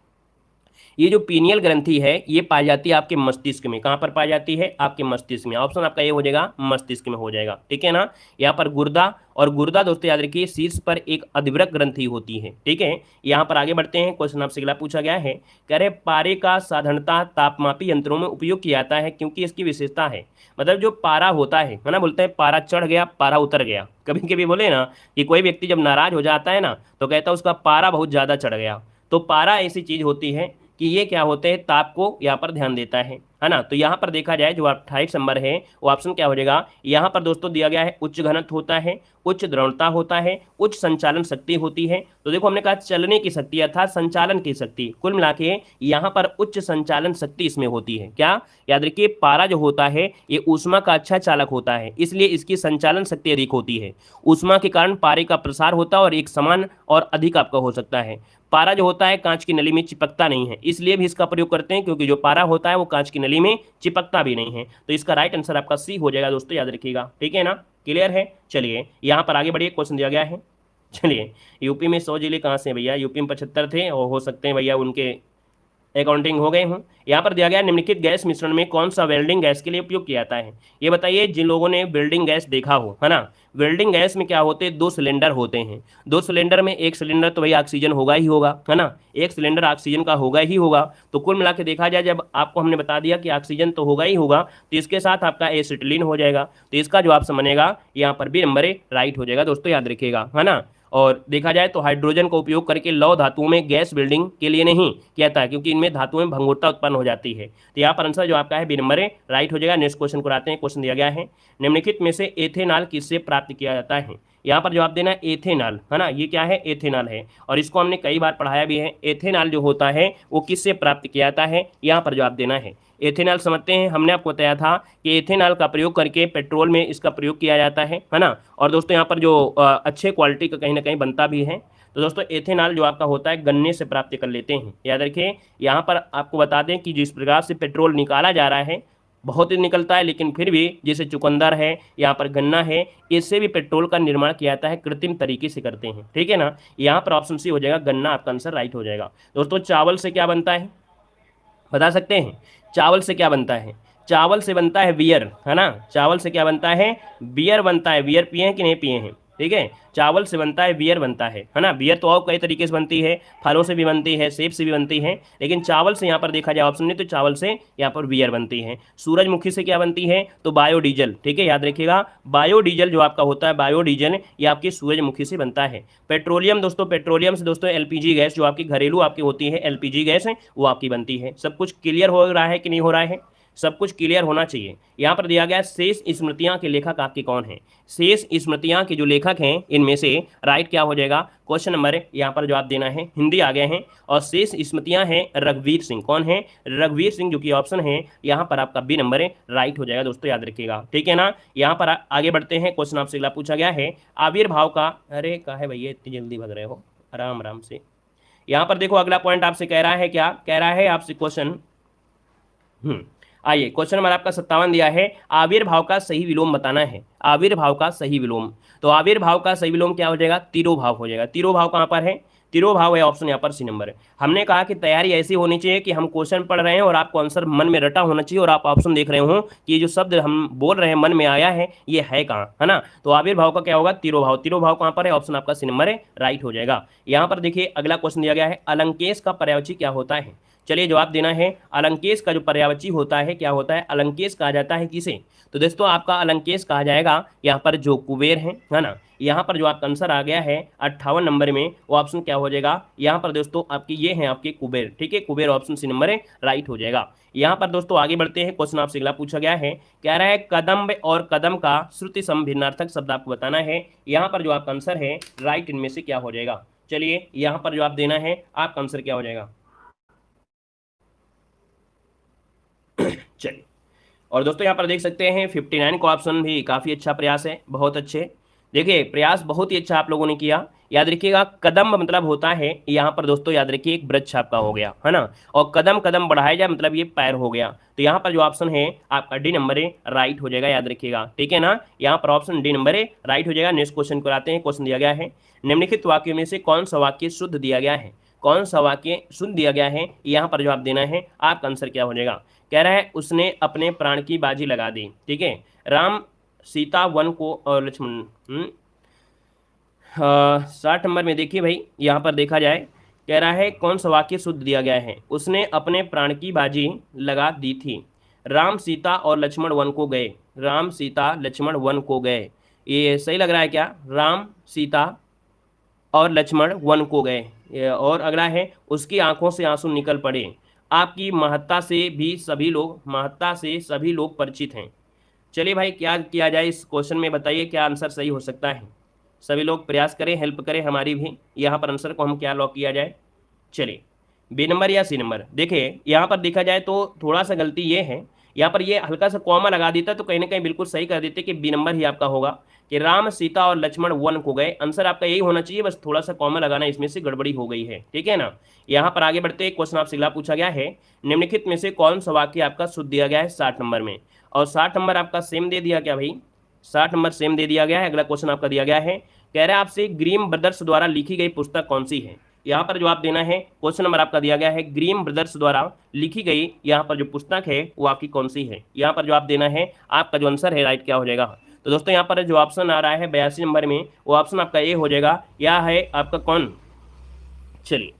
ये जो पीनियल ग्रंथि है ये पाई जाती है आपके मस्तिष्क में। कहाँ पर पाई जाती है, आपके मस्तिष्क में। ऑप्शन आपका ये हो जाएगा, मस्तिष्क में हो जाएगा। ठीक है ना, यहाँ पर गुर्दा, और गुर्दा दोस्तों याद रखिए शीर्ष पर एक अधिवृक्क ग्रंथि होती है। ठीक है, यहाँ पर आगे बढ़ते हैं, क्वेश्चन आपसे अगला पूछा गया है, कह रहे पारे का साधारणतः तापमापी यंत्रों में उपयोग किया जाता है क्योंकि इसकी विशेषता है। मतलब जो पारा होता है ना, बोलते हैं पारा चढ़ गया, पारा उतर गया। कभी कभी बोले ना कि कोई व्यक्ति जब नाराज हो जाता है ना तो कहता है उसका पारा बहुत ज़्यादा चढ़ गया। तो पारा ऐसी चीज़ होती है कि ये क्या होते हैं, ताप को यहाँ पर ध्यान देता है ना। तो यहाँ पर देखा जाए जो 28 नंबर है वो ऑप्शन क्या हो जाएगा। यहाँ पर दोस्तों दिया गया है उच्च घनत्व होता है, उच्च द्रवणता होता है, उच्च संचालन शक्ति होती है। तो देखो हमने कहा चलने की शक्ति अर्थात संचालन की शक्ति, कुल मिला के यहाँ पर उच्च संचालन शक्ति इसमें होती है। क्या याद रखिए, पारा जो होता है ये ऊष्मा का अच्छा चालक होता है, इसलिए इसकी संचालन शक्ति अधिक होती है। ऊष्मा के कारण पारे का प्रसार होता है और एक समान और अधिक आपका हो सकता है। पारा जो होता है कांच की नली में चिपकता नहीं है, इसलिए भी इसका प्रयोग करते हैं, क्योंकि जो पारा होता है वो कांच की नली में चिपकता भी नहीं है। तो इसका राइट आंसर आपका सी हो जाएगा दोस्तों, याद रखिएगा। ठीक है ना, क्लियर है। चलिए यहाँ पर आगे बढ़िए, क्वेश्चन दिया गया है। चलिए यूपी में 100 जिले कहाँ से हैं भैया, यूपी में 75 थे और हो सकते हैं भैया उनके अकाउंटिंग हो गए हूँ। यहाँ पर दिया गया निम्नलिखित गैस मिश्रण में कौन सा वेल्डिंग गैस के लिए उपयोग किया जाता है। ये बताइए जिन लोगों ने वेल्डिंग गैस देखा हो, है ना। वेल्डिंग गैस में क्या होते हैं, 2 सिलेंडर होते हैं। 2 सिलेंडर में एक सिलेंडर तो भाई ऑक्सीजन होगा ही होगा, है ना, एक सिलेंडर ऑक्सीजन का होगा ही होगा। तो कुल मिला के देखा जाए, जब आपको हमने बता दिया कि ऑक्सीजन तो होगा ही होगा, तो इसके साथ आपका एसिटिलीन हो जाएगा। तो इसका जो ऑप्शन बनेगा यहाँ पर भी नंबर राइट हो जाएगा दोस्तों, याद रखिएगा, है ना। और देखा जाए तो हाइड्रोजन का उपयोग करके लौह धातुओं में गैस बिल्डिंग के लिए नहीं किया था, क्योंकि इनमें धातुओं में भंगुरता उत्पन्न हो जाती है। तो यहाँ पर आंसर जो आपका है बी नंबर राइट हो जाएगा। नेक्स्ट क्वेश्चन को आते हैं। क्वेश्चन दिया गया है निम्नलिखित में से एथेनॉल किससे प्राप्त किया जाता है। यहाँ पर जवाब देना है एथेनॉल, है ना। ये क्या है, एथेनॉल है, और इसको हमने कई बार पढ़ाया भी है। एथेनॉल जो होता है वो किससे प्राप्त किया जाता है, यहाँ पर जवाब देना है। एथेनॉल समझते हैं, हमने आपको बताया था कि एथेनॉल का प्रयोग करके पेट्रोल में इसका प्रयोग किया जाता है ना। और दोस्तों यहाँ पर जो अच्छे क्वालिटी का कहीं ना कहीं बनता भी है। तो दोस्तों एथेनॉल जो आपका होता है गन्ने से प्राप्त कर लेते हैं। याद रखिए, यहाँ पर आपको बता दें कि जिस प्रकार से पेट्रोल निकाला जा रहा है बहुत ही निकलता है, लेकिन फिर भी जैसे चुकंदर है, यहाँ पर गन्ना है, इससे भी पेट्रोल का निर्माण किया जाता है, कृत्रिम तरीके से करते हैं। ठीक है ना, यहाँ पर ऑप्शन सी हो जाएगा, गन्ना आपका आंसर राइट हो जाएगा। दोस्तों चावल से क्या बनता है, बता सकते हैं चावल से क्या बनता है। चावल से बनता है बियर, है ना। चावल से क्या बनता है, बियर बनता है। बियर पिए हैं कि नहीं पिए हैं, ठीक है, चावल से बनता है, बियर बनता है ना। बियर तो और कई तरीके से बनती है, फलों से भी बनती है, सेब से भी बनती है, लेकिन चावल से यहाँ पर देखा जाए ऑप्शन में तो चावल से यहाँ पर बियर बनती है। सूरजमुखी से क्या बनती है, तो बायोडीजल, ठीक है, याद रखिएगा, बायोडीजल जो आपका होता है, बायोडीजल ये आपकी सूरजमुखी से बनता है। पेट्रोलियम दोस्तों, पेट्रोलियम से दोस्तों एलपीजी गैस जो आपकी घरेलू आपकी होती है, एलपीजी गैस है वो आपकी बनती है। सब कुछ क्लियर हो रहा है कि नहीं हो रहा है, सब कुछ क्लियर होना चाहिए। यहाँ पर दिया गया शेष स्मृतियाँ के लेखक आपके कौन हैं, शेष स्मृतियाँ के जो लेखक हैं इनमें से राइट क्या हो जाएगा, क्वेश्चन नंबर यहाँ पर जवाब देना है, हिंदी आ गए हैं, और शेष स्मृतियाँ हैं रघुवीर सिंह, कौन है, रघुवीर सिंह, जो कि ऑप्शन है यहाँ पर आपका बी नंबर राइट हो जाएगा दोस्तों, याद रखिएगा, ठीक है ना। यहाँ पर आगे बढ़ते हैं, क्वेश्चन आपसे अगला पूछा गया है आविर्भाव का, अरे कहा है भैया इतनी जल्दी भग रहे हो, आराम आराम से। यहाँ पर देखो अगला पॉइंट आपसे कह रहा है, क्या कह रहा है आपसे क्वेश्चन, आइए क्वेश्चन नंबर आपका 57 दिया है, आविर्भाव का सही विलोम बताना है, आविर्भाव का सही विलोम। तो आविर्भाव का सही विलोम क्या हो जाएगा, तिरोभाव हो जाएगा। तिरोभाव कहाँ पर है, तिरोभाव है ऑप्शन यहाँ पर सी नंबर है। हमने कहा कि तैयारी ऐसी होनी चाहिए कि हम क्वेश्चन पढ़ रहे हैं और आपको आंसर मन में रटा होना चाहिए और आप ऑप्शन देख रहे हो कि ये जो शब्द हम बोल रहे हैं मन में आया है ये है कहाँ, है ना। तो आविर्भाव का क्या होगा, तिरोभाव। तिरोभाव कहाँ पर है, ऑप्शन आपका सी नंबर है राइट हो जाएगा। यहाँ पर देखिए अगला क्वेश्चन दिया गया है, अलंकेश का पर्यायवाची क्या होता है। चलिए जवाब देना है, अलंकेश का जो पर्यायवाची होता है क्या होता है, अलंकेश कहा जाता है किसे, तो दोस्तों आपका अलंकेश कहा जाएगा यहाँ पर जो कुबेर है ना। यहाँ पर जो आपका आंसर आ गया है 58 नंबर में, वो ऑप्शन क्या हो जाएगा, यहाँ पर दोस्तों आपकी ये है आपके कुबेर, ठीक है, कुबेर ऑप्शन सी नंबर है राइट हो जाएगा। यहाँ पर दोस्तों आगे बढ़ते हैं, क्वेश्चन आपसे अगला पूछा गया है, कह रहा है कदम्ब और कदम का श्रुति समभिन्नार्थक शब्द आपको बताना है। यहाँ पर जो आपका आंसर है राइट इनमें से क्या हो जाएगा, चलिए यहाँ पर जवाब देना है, आपका आंसर क्या हो जाएगा। चलिए, और दोस्तों यहाँ पर देख सकते हैं 59 का ऑप्शन भी काफ़ी अच्छा प्रयास है, बहुत अच्छे, देखिए प्रयास बहुत ही अच्छा आप लोगों ने किया। याद रखिएगा कदम मतलब होता है यहाँ पर दोस्तों, याद रखिए एक वृक्ष आपका हो गया है ना, और कदम कदम बढ़ाया जाए मतलब ये पैर हो गया। तो यहाँ पर जो ऑप्शन है आपका डी नंबर है राइट हो जाएगा, याद रखिएगा, ठीक है ना। यहाँ पर ऑप्शन डी नंबर है राइट हो जाएगा। नेक्स्ट क्वेश्चन को आते हैं, क्वेश्चन दिया गया है, निम्नलिखित वाक्यों में से कौन सा वाक्य शुद्ध दिया गया है, कौन सा वाक्य शुद्ध दिया गया है, यहाँ पर जवाब देना है, आपका आंसर क्या हो जाएगा। कह रहा है उसने अपने प्राण की बाजी लगा दी, ठीक है, राम सीता वन को और लक्ष्मण 60 नंबर में देखिए भाई, यहाँ पर देखा जाए कह रहा है कौन सा वाक्य शुद्ध दिया गया है, उसने अपने प्राण की बाजी लगा दी थी, राम सीता और लक्ष्मण वन को गए, राम सीता लक्ष्मण वन को गए, ये सही लग रहा है क्या, राम सीता और लक्ष्मण वन को गए। और अगला है उसकी आंखों से आंसू निकल पड़े, आपकी महत्ता से भी सभी लोग, महत्ता से सभी लोग परिचित हैं। चलिए भाई क्या किया जाए इस क्वेश्चन में, बताइए क्या आंसर सही हो सकता है, सभी लोग प्रयास करें, हेल्प करें हमारी भी, यहाँ पर आंसर को हम क्या लॉक किया जाए। चलिए बी नंबर या सी नंबर, देखिए यहाँ पर देखा जाए तो थोड़ा सा गलती ये है, यहाँ पर ये हल्का सा कॉमा लगा देता तो कहीं ना कहीं बिल्कुल सही कर देते कि बी नंबर ही आपका होगा कि राम सीता और लक्ष्मण वन को गए, आंसर आपका यही होना चाहिए, बस थोड़ा सा कॉमा लगाना इसमें से गड़बड़ी हो गई है, ठीक है ना। यहाँ पर आगे बढ़ते क्वेश्चन आपसे अगला पूछा गया है, निम्नलिखित में से कौन सा वाक्य आपका शुद्ध दिया गया है 60 नंबर में, और 60 नंबर आपका सेम दे दिया क्या भाई, 60 नंबर सेम दे दिया गया है। अगला क्वेश्चन आपका दिया गया है, कह रहा है आपसे ग्रीम ब्रदर्स द्वारा लिखी गई पुस्तक कौन सी है, यहाँ पर जवाब देना है, क्वेश्चन नंबर आपका दिया गया है ग्रीम ब्रदर्स द्वारा लिखी गई यहाँ पर जो पुस्तक है वो आपकी कौन सी है, यहाँ पर जवाब देना है, आपका जो आंसर है राइट क्या हो जाएगा। तो दोस्तों यहाँ पर जो ऑप्शन आ रहा है 82 नंबर में, वो ऑप्शन आपका ए हो जाएगा, यह है आपका कौन, चलिए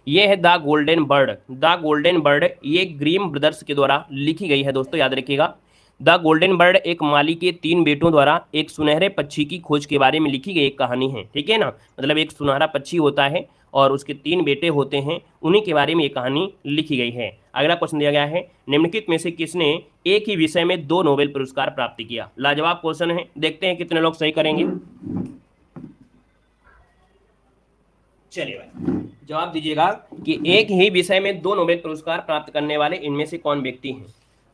ये है the golden bird, the golden bird ये ग्रीम ब्रदर्स के द्वारा लिखी गई है दोस्तों, याद रखिएगा। द गोल्डन बर्ड एक माली के 3 बेटों द्वारा एक सुनहरे पक्षी की खोज के बारे में लिखी गई एक कहानी है, ठीक है ना, मतलब एक सुनहरा पक्षी होता है और उसके 3 बेटे होते हैं, उन्हीं के बारे में ये कहानी लिखी गई है। अगला क्वेश्चन दिया गया है, निम्नलिखित में से किसने एक ही विषय में 2 नोबेल पुरस्कार प्राप्त किया, लाजवाब क्वेश्चन है, देखते हैं कितने लोग सही करेंगे। चलिए भाई जवाब दीजिएगा कि एक ही विषय में 2 नोबेल पुरस्कार प्राप्त करने वाले इनमें से कौन व्यक्ति हैं।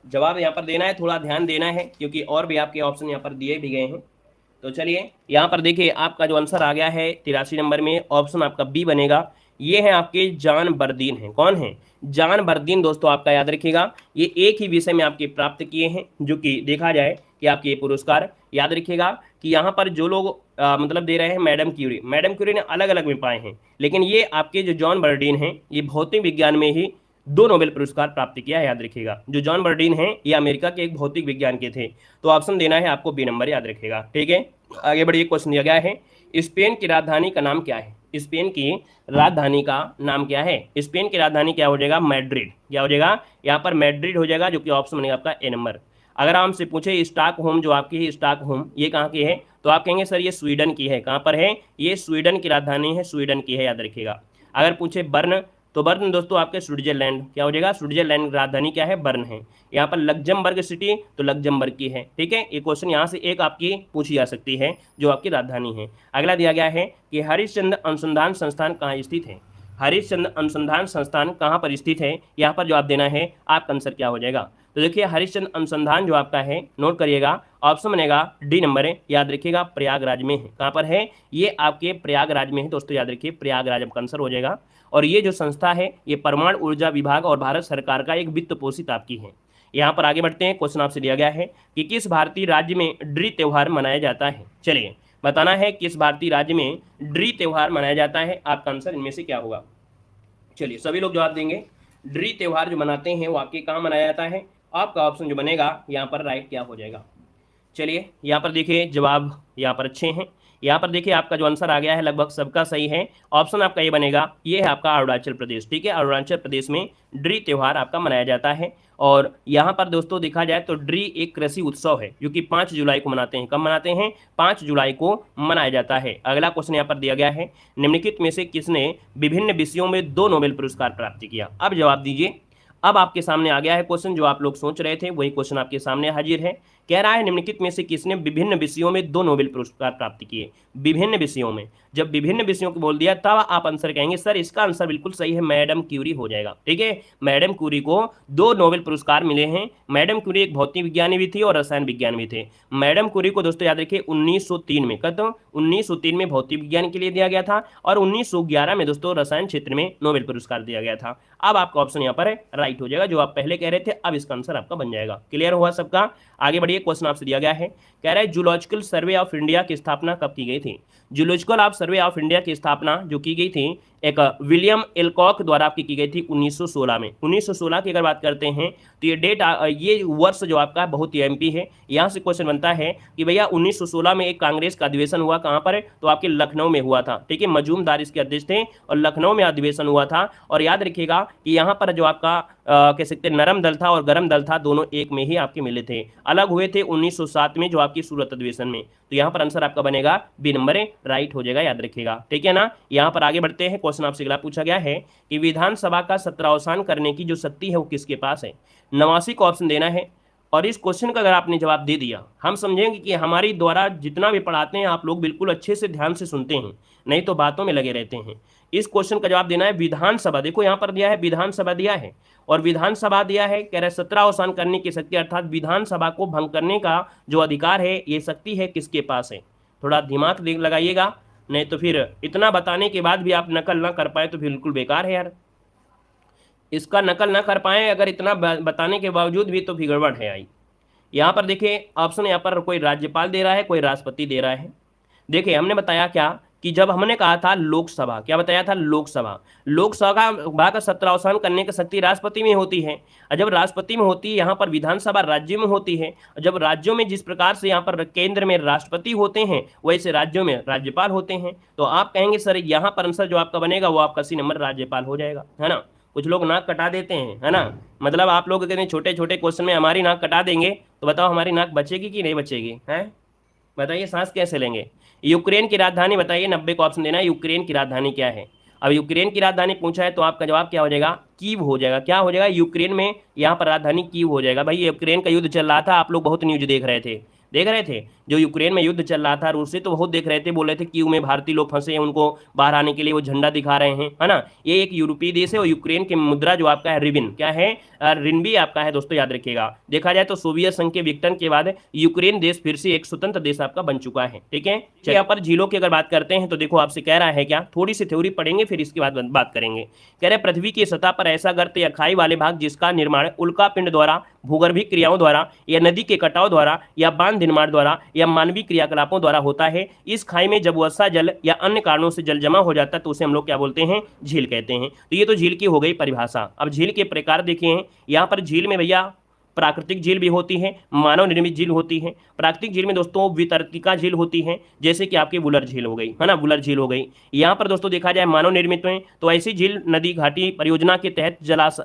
जवाब यहाँ पर देना है, थोड़ा ध्यान देना है क्योंकि और भी आपके ऑप्शन यहाँ पर दिए भी गए हैं। तो चलिए यहाँ पर देखिए आपका जो आंसर आ गया है 83 नंबर में, ऑप्शन आपका बी बनेगा, ये है आपके जान बर्दीन हैं। कौन है, जान बर्दीन दोस्तों, आपका याद रखिएगा ये एक ही विषय में आपके प्राप्त किए हैं, जो कि देखा जाए कि आपके ये पुरस्कार, याद रखिएगा कि यहाँ पर जो लोग मतलब दे रहे हैं मैडम क्यूरी ने अलग अलग में पाए हैं, लेकिन ये आपके जो जॉन बर्डीन हैं ये भौतिक विज्ञान में ही 2 नोबेल पुरस्कार प्राप्त किया है, याद रखिएगा। जो जॉन बर्डीन हैं ये अमेरिका के एक भौतिक विज्ञान के थे, तो ऑप्शन देना है आपको बी नंबर, याद रखिएगा, ठीक है। आगे बढ़िए, क्वेश्चन दिया गया है, स्पेन की राजधानी का नाम क्या है? स्पेन की राजधानी का नाम क्या है? स्पेन की राजधानी क्या हो जाएगा? मैड्रिड। क्या हो जाएगा? यहाँ पर मैड्रिड हो जाएगा, जो कि ऑप्शन बनेगा आपका ए नंबर। अगर आपसे पूछे स्टॉकहोम, जो आपकी है स्टॉकहोम, ये कहाँ की है? तो आप कहेंगे सर ये स्वीडन की है। कहाँ पर है? ये स्वीडन की राजधानी है, स्वीडन की है, याद रखिएगा। अगर पूछे बर्न, तो बर्न दोस्तों आपके स्विट्जरलैंड। क्या हो जाएगा? स्विट्जरलैंड राजधानी क्या है? बर्न है। यहाँ पर लग्जमबर्ग सिटी, तो लग्जमबर्ग की है। ठीक है, ये क्वेश्चन यहाँ से एक आपकी पूछी जा सकती है, जो आपकी राजधानी है। अगला दिया गया है कि हरिश्चंद्र अनुसंधान संस्थान कहाँ स्थित है? हरिश्चंद्र अनुसंधान संस्थान कहाँ पर स्थित है? यहाँ पर जवाब देना है, आपका आंसर क्या हो जाएगा? तो देखिए हरिश्चंद्र अनुसंधान जो आपका है, नोट करिएगा, ऑप्शन बनेगा डी नंबर है, याद रखिएगा, प्रयागराज में है। कहाँ पर है? ये आपके प्रयागराज में है दोस्तों, याद रखिए, प्रयागराज आपका आंसर हो जाएगा। और ये जो संस्था है, ये परमाणु ऊर्जा विभाग और भारत सरकार का एक वित्त पोषित आपकी है। यहाँ पर आगे बढ़ते हैं, क्वेश्चन आपसे दिया गया है कि किस भारतीय राज्य में ड्री त्योहार मनाया जाता है? चलिए बताना है किस भारतीय राज्य में ड्री त्योहार मनाया जाता है, आपका आंसर इनमें से क्या होगा? चलिए सभी लोग जवाब देंगे। ड्री त्योहार जो मनाते हैं वो आपके कहाँ मनाया जाता है? आपका ऑप्शन जो बनेगा यहाँ पर राइट क्या हो जाएगा? चलिए यहाँ पर देखिए जवाब यहाँ पर अच्छे हैं। यहाँ पर देखिए आपका जो आंसर आ गया है लगभग सबका सही है। ऑप्शन आपका ये बनेगा, ये है आपका अरुणाचल प्रदेश। ठीक है, अरुणाचल प्रदेश में ड्री त्योहार आपका मनाया जाता है। और यहाँ पर दोस्तों देखा जाए तो ड्री एक कृषि उत्सव है, जो कि 5 जुलाई को मनाते हैं। कब मनाते हैं? 5 जुलाई को मनाया जाता है। अगला क्वेश्चन यहाँ पर दिया गया है, निम्नलिखित में से किसने विभिन्न विषयों में 2 नोबेल पुरस्कार प्राप्त किया? अब जवाब दीजिए। अब आपके सामने आ गया है क्वेश्चन, जो आप लोग सोच रहे थे वही क्वेश्चन आपके सामने हाजिर है। कह रहा है निम्नलिखित में से किसने विभिन्न विषयों में 2 नोबेल पुरस्कार प्राप्त किए? विभिन्न विषयों में, जब विभिन्न विषयों को बोल दिया तब आप आंसर कहेंगे सर इसका आंसर बिल्कुल सही है, मैडम क्यूरी हो जाएगा। ठीक है, मैडम क्यूरी को 2 नोबेल पुरस्कार मिले हैं। मैडम क्यूरी एक भौतिक विज्ञानी भी थी और रसायन विज्ञान भी थे। मैडम क्यूरी को दोस्तों याद रखिए 1903 में, कब? 1903 में भौतिक विज्ञान के लिए दिया गया था और 1911 में दोस्तों रसायन क्षेत्र में नोबेल पुरस्कार दिया गया था। अब आपका ऑप्शन यहाँ पर राइट हो जाएगा, जो आप पहले कह रहे थे, अब इसका आंसर आपका बन जाएगा। क्लियर हुआ सबका? आगे बढ़िए, क्वेश्चन आपसे दिया गया है, कह रहा है जूलॉजिकल सर्वे ऑफ इंडिया की स्थापना कब की गई थी? Zoological of survey of India की स्थापना जो की गई थी एक विलियम एल्कॉक द्वारा आपकी की गई थी 1916 में। 1916 की अगर बात करते हैं तो ये डेट, ये वर्ष जो आपका बहुत ही एमपी है। यहाँ से क्वेश्चन बनता है कि भैया 1916 में एक कांग्रेस का अधिवेशन हुआ, कहाँ पर? तो आपके लखनऊ में हुआ था। ठीक है, मजूमदार इसके अध्यक्ष थे और लखनऊ में अधिवेशन हुआ था। और याद रखिएगा कि यहाँ पर जो आपका कह सकते हैं नरम दल था और गरम दल था, दोनों एक में ही आपके मिले थे। अलग हुए थे 1907 में, जो आपकी सूरत अधिवेशन में। तो यहाँ पर आंसर आपका बनेगा बी नंबर राइट हो जाएगा, याद रखिएगा। ठीक है ना, यहाँ पर आगे बढ़ते हैं। क्वेश्चन आपसे अगला पूछा गया है कि विधानसभा का सत्रावसान करने की जो शक्ति है वो किसके पास है? 89 को ऑप्शन देना है। और इस क्वेश्चन का अगर आपने जवाब दे दिया, हम समझेंगे कि हमारी द्वारा जितना भी पढ़ाते हैं आप लोग बिल्कुल अच्छे से ध्यान से सुनते हैं, नहीं तो बातों में लगे रहते हैं। इस क्वेश्चन का जवाब देना है विधानसभा। देखो यहाँ पर दिया है विधानसभा दिया है, और विधानसभा दिया है, कह रहे सत्रावसान करने की शक्ति, अर्थात विधानसभा को भंग करने का जो अधिकार है, ये शक्ति है किसके पास है? थोड़ा दिमाग लगाइएगा, नहीं तो फिर इतना बताने के बाद भी आप नकल ना कर पाए तो बिल्कुल बेकार है यार। इसका नकल ना कर पाए अगर इतना बताने के बावजूद भी, तो फिर गड़बड़ है आई। यहाँ पर देखिए ऑप्शन, यहाँ पर कोई राज्यपाल दे रहा है, कोई राष्ट्रपति दे रहा है। देखिए हमने बताया क्या कि जब हमने कहा था लोकसभा, क्या बताया था? लोकसभा। लोकसभा का सत्रावसान करने की शक्ति राष्ट्रपति में होती है, और जब राष्ट्रपति में होती है, यहाँ पर विधानसभा राज्य में होती है। और जब राज्यों में जिस प्रकार से यहाँ पर केंद्र में राष्ट्रपति होते हैं, वैसे राज्यों में राज्यपाल होते हैं। तो आप कहेंगे सर यहाँ पर आंसर जो आपका बनेगा वो आपका सी नंबर राज्यपाल हो जाएगा, है ना। कुछ लोग नाक कटा देते हैं, है ना, मतलब आप लोग कहते हैं छोटे छोटे क्वेश्चन में हमारी नाक कटा देंगे, तो बताओ हमारी नाक बचेगी कि नहीं बचेगी? है बताइए, सांस कैसे लेंगे? यूक्रेन की राजधानी बताइए, 90 को ऑप्शन देना है, यूक्रेन की राजधानी क्या है? अब यूक्रेन की राजधानी पूछा है तो आपका जवाब क्या हो जाएगा? कीव हो जाएगा। क्या हो जाएगा? यूक्रेन में यहाँ पर राजधानी कीव हो जाएगा। भाई यूक्रेन का युद्ध चल रहा था, आप लोग बहुत न्यूज देख रहे थे, जो यूक्रेन में युद्ध चल रहा था रूस से, तो बहुत देख रहे थे, बोल रहे थे कीव में भारतीय लोग फंसे हैं, उनको बाहर आने के लिए वो झंडा दिखा रहे हैं, है ना। ये एक यूरोपीय देश है और यूक्रेन की मुद्रा जो आपका है रिबिन, क्या है? रिनबी आपका है दोस्तों, याद रखिएगा। देखा जाए तो सोवियत संघ के विघटन के बाद यूक्रेन देश फिर से एक स्वतंत्र देश आपका बन चुका है। ठीक है, यहाँ पर झीलों की अगर बात करते हैं तो देखो आपसे कह रहा है क्या, थोड़ी सी थ्योरी पढ़ेंगे फिर इसके बाद बात करेंगे। कह रहे पृथ्वी की सतह पर ऐसा गर्त या खाई वाले भाग जिसका निर्माण उल्का पिंड द्वारा, भूगर्भिक क्रियाओं द्वारा, या नदी के कटाव द्वारा, या बांध निर्माण द्वारा, या मानवीय क्रियाकलापों द्वारा होता है। इस खाई में जब वर्षा जल या अन्य कारणों से जल जमा हो जाता है तो उसे हम लोग क्या बोलते हैं? झील कहते हैं। तो ये तो झील की हो गई परिभाषा। अब झील के प्रकार देखिए, यहाँ पर झील में भैया प्राकृतिक झील भी होती है, मानव निर्मित झील होती है। प्राकृतिक झील में दोस्तों वितरतिका झील होती है, जैसे कि आपकी वुलर झील हो गई, है ना, वुलर झील हो गई। यहाँ पर दोस्तों देखा जाए मानव निर्मित में तो ऐसी झील नदी घाटी परियोजना के तहत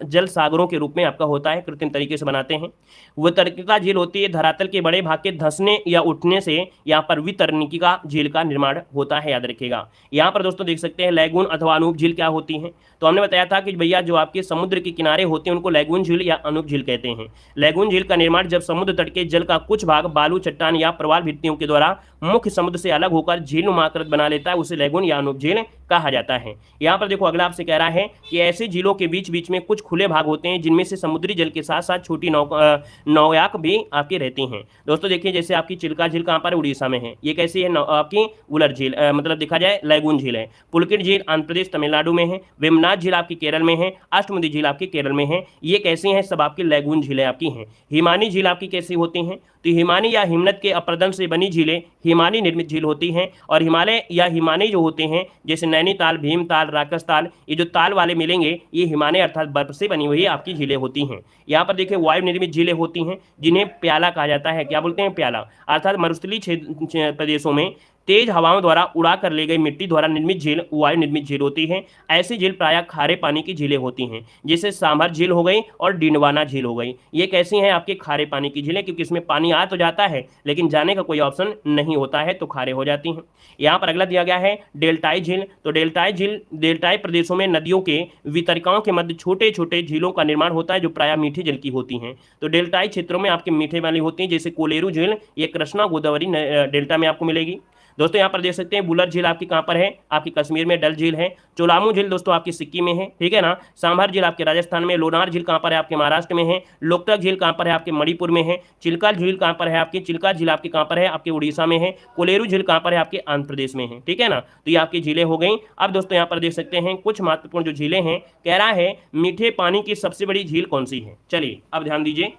जल सागरों के रूप में आपका होता है, कृत्रिम तरीके से बनाते हैं। वितरतिका झील होती है धरातल के बड़े भाग के धंसने या उठने से यहाँ पर वितरणिका झील का निर्माण होता है, याद रखिएगा। यहाँ पर दोस्तों देख सकते हैं लैगून अथवा अनूप झील क्या होती है। तो हमने बताया था कि भैया जो आपके समुद्र के किनारे होते हैं उनको लैगून झील या अनूप झील कहते हैं। लैगून झील का निर्माण जब समुद्र तट के जल का कुछ भाग बालू, चट्टान या प्रवाल भित्तियों के द्वारा मुख्य समुद्र से अलग होकर झील नुमा आकृति बना लेता है, उसे लैगून या अनूप झील कहा जाता है। यहाँ पर देखो अगला आपसे कह रहा है कि ऐसी झीलों के बीच बीच में कुछ खुले भाग होते हैं जिनमें से समुद्री जल के साथ साथ छोटी नौयाक भी आपकी रहती हैं। दोस्तों देखिए जैसे आपकी चिल्का झील कहाँ पर, उड़ीसा में है। ये कैसी है, आपकी वुलर झील, मतलब देखा जाए लैगून झील है। पुलकित झील आंध्र प्रदेश तमिलनाडु में है। वेमनाथ झील आपकी केरल में है। अष्टमुदी झील आपकी केरल में है। ये कैसी हैं, सब आपकी लैगून झीलें आपकी हैं। हिमानी झील आपकी कैसी होती हैं, तो हिमानी या हिमनद के अपरदन से बनी झीलें हिमानी निर्मित झील होती हैं। और हिमालय या हिमानी जो होते हैं जैसे नैनीताल, भीमताल, राकसताल, ये जो ताल वाले मिलेंगे ये हिमालय अर्थात बर्फ से बनी हुई आपकी झीलें होती हैं। यहाँ पर देखिए वायु निर्मित झीलें होती हैं जिन्हें प्याला कहा जाता है। क्या बोलते हैं, प्याला, अर्थात मरुस्थलीय प्रदेशों में तेज हवाओं द्वारा उड़ा कर ले गई मिट्टी द्वारा निर्मित झील वायु निर्मित झील होती है। ऐसी झील प्रायः खारे पानी की झीलें होती हैं, जैसे सांभर झील हो गई और डिंडवाना झील हो गई। ये कैसी हैं, आपके खारे पानी की झीलें, क्योंकि इसमें पानी आ तो जाता है लेकिन जाने का कोई ऑप्शन नहीं होता है, तो खारे हो जाती हैं। यहाँ पर अगला दिया गया है डेल्टाई झील। तो डेल्टाई झील डेल्टाई प्रदेशों में नदियों के वितरिकाओं के मध्य छोटे छोटे झीलों का निर्माण होता है जो प्रायः मीठे जल की होती हैं। तो डेल्टाई क्षेत्रों में आपके मीठे वाली होती हैं, जैसे कोलेरू झील, ये कृष्णा गोदावरी डेल्टा में आपको मिलेगी। दोस्तों यहाँ पर देख सकते हैं बुलर झील आपकी कहाँ पर है, आपकी कश्मीर में डल झील है। चोलामू झील दोस्तों आपकी सिक्किम में है, ठीक है ना। सांभर झील आपके राजस्थान में। लोनार झील कहाँ पर है, आपके महाराष्ट्र में है। लोकतक झील कहाँ पर है, आपके मणिपुर में है। चिल्का झील कहाँ पर है, आपकी चिल्का झील आपकी कहाँ पर है, आपके उड़ीसा में है। कोलेरू झील कहाँ पर है, आपके आंध्र प्रदेश में है, ठीक है ना। तो ये आपकी झीलें हो गई। अब दोस्तों यहाँ पर देख सकते हैं कुछ महत्वपूर्ण जो झीलें हैं, कह रहा है मीठे पानी की सबसे बड़ी झील कौन सी है। चलिए अब ध्यान दीजिए,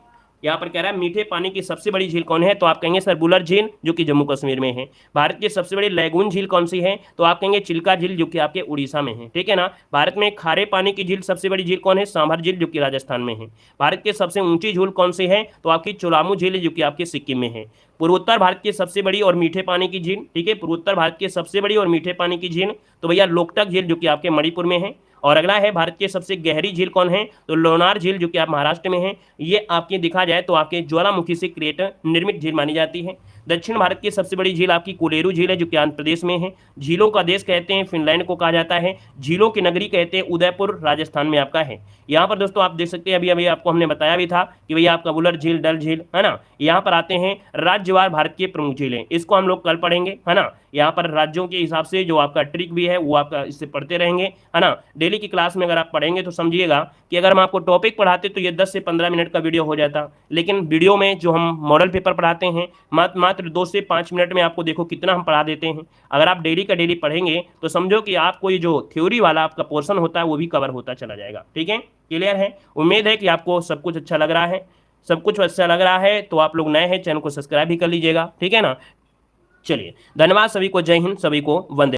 यहाँ पर कह रहा है मीठे पानी की सबसे बड़ी झील कौन है, तो आप कहेंगे सर बुलर झील जो कि जम्मू कश्मीर में है। भारत की सबसे बड़ी लैगून झील कौन सी है, तो आप कहेंगे चिल्का झील जो कि आपके उड़ीसा में है, ठीक है ना। भारत में खारे पानी की झील सबसे बड़ी झील कौन है, सांभर झील जो कि राजस्थान में है। भारत की सबसे ऊंची झील कौन सी है, तो आपकी चोलामू झील जो कि आपके सिक्किम में है। पूर्वोत्तर भारत की सबसे बड़ी और मीठे पानी की झील, ठीक है, पूर्वोत्तर भारत की सबसे बड़ी और मीठे पानी की झील तो भैया लोकटक झील जो कि आपके मणिपुर में है। और अगला है भारत की सबसे गहरी झील कौन है, तो लोनार झील जो कि आप महाराष्ट्र में है। ये आपकी दिखा जाए तो आपके ज्वालामुखी से क्रिएट निर्मित झील मानी जाती है। दक्षिण भारत की सबसे बड़ी झील आपकी कोलेरू झील है जो कि आंध्र प्रदेश में है। झीलों का देश कहते हैं फिनलैंड को कहा जाता है। झीलों की नगरी कहते हैं उदयपुर, राजस्थान में आपका है। यहाँ पर दोस्तों आप देख सकते हैं, अभी अभी आपको हमने बताया भी था कि भैया आपका बुलर झील, डल झील, है ना। यहाँ पर आते हैं राज्यवार भारत की प्रमुख झीलें, इसको हम लोग कल पढ़ेंगे, है ना। यहाँ पर राज्यों के हिसाब से जो आपका ट्रिक भी है वो आपका इससे पढ़ते रहेंगे, है ना। डेली की क्लास में अगर आप पढ़ेंगे तो समझिएगा कि अगर हम आपको टॉपिक पढ़ाते तो ये 10 से 15 मिनट का वीडियो हो जाता, लेकिन वीडियो में जो हम मॉडल पेपर पढ़ाते हैं मात्र 2 से 5 मिनट में आपको देखो कितना हम पढ़ा देते हैं। अगर आप डेली का डेली पढ़ेंगे तो समझो कि आपको ये जो थ्योरी वाला आपका पोर्शन होता है वो भी कवर होता चला जाएगा, ठीक है। क्लियर है, उम्मीद है कि आपको सब कुछ अच्छा लग रहा है। सब कुछ अच्छा लग रहा है तो आप लोग नए हैं, चैनल को सब्सक्राइब भी कर लीजिएगा, ठीक है ना। चलिए धन्यवाद सभी को, जय हिंद, सभी को वंदे।